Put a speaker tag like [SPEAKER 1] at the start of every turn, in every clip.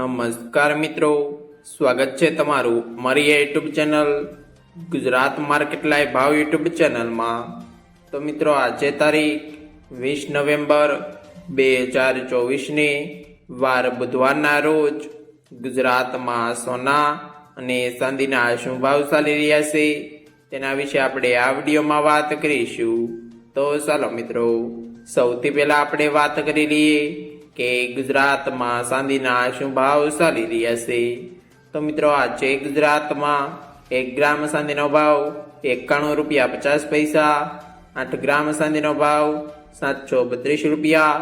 [SPEAKER 1] નમસ્કાર મિત્રો, સ્વાગત છે તમારું મારી YouTube channel Gujarat market live ભાવ યુટ્યુબ ચેનલમાં। તો મિત્રો આજે તારીખ 20 નવેમ્બર 2024ની વાર બુધવારના રોજ ગુજરાતમાં સોના અને ચાંદીના શું ભાવ ચાલી રહ્યા છે તેના વિશે આપણે આ વિડીયોમાં વાત કરીશું। તો ચાલો મિત્રો, સૌથી પહેલા આપણે વાત કરી લઈએ કે ગુજરાતમાં ચાંદીના શું ભાવ ચાલી રહ્યા છે। તો મિત્રો આજે ગુજરાતમાં 1 ગ્રામ ચાંદીનો ભાવ 91 રૂપિયા 50 પૈસા, 8 ગ્રામ ચાંદીનો ભાવ 732 રૂપિયા,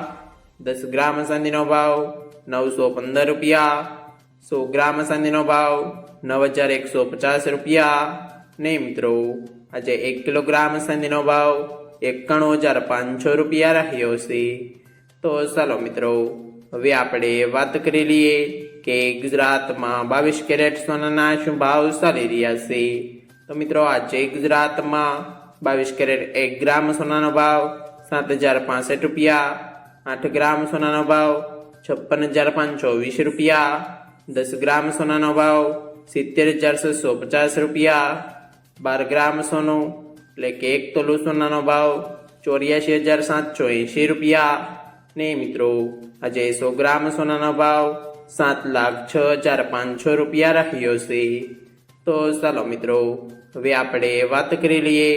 [SPEAKER 1] 10 ગ્રામ ચાંદીનો ભાવ 915 રૂપિયા, 100 ગ્રામ ચાંદીનો ભાવ 9150 રૂપિયા ને મિત્રો આજે 1 કિલોગ્રામ ચાંદીનો ભાવ 91500 રૂપિયા રહ્યો છે। તો ચાલો મિત્રો, હવે આપણે વાત કરી લઈએ કે ગુજરાતમાં 22 કેરેટ સોનાના શું ભાવ ચાલી રહ્યા છે। તો મિત્રો આજે ગુજરાતમાં 22 કેરેટ 1 ગ્રામ સોનાનો ભાવ 7065 રૂપિયા, 8 ગ્રામ સોનાનો ભાવ 56520 રૂપિયા, 10 ગ્રામ સોનાનો ભાવ 70650 રૂપિયા, 12 ગ્રામ સોનું એટલે કે 1 તોલું સોનાનો ભાવ 84780 રૂપિયા ને મિત્રો આજે 100 ગ્રામ સોનાનો ભાવ 7,06,500 રૂપિયા રહ્યો છે। તો ચાલો મિત્રો, હવે આપણે વાત કરી લઈએ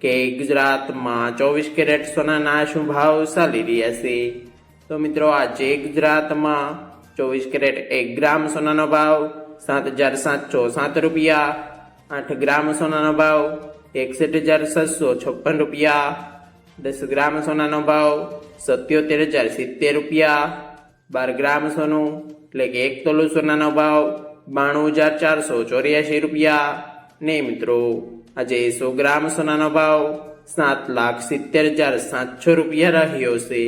[SPEAKER 1] કે ગુજરાતમાં 24 કેરેટ સોનાના શું ભાવ ચાલી રહ્યા છે। તો મિત્રો આજે ગુજરાતમાં 24 કેરેટ 1 ગ્રામ સોનાનો ભાવ 7,707 રૂપિયા, 8 ગ્રામ સોનાનો ભાવ 61,756 રૂપિયા, 10 ગ્રામ સોનાનો ભાવ 77,070 રૂપિયા, 12 ગ્રામ સોનું એટલે કે 1 તોલું સોનાનો ભાવ 92,484 રૂપિયા ને મિત્રો આજે 100 ગ્રામ સોનાનો ભાવ 7,70,700 રૂપિયા રહ્યો છે।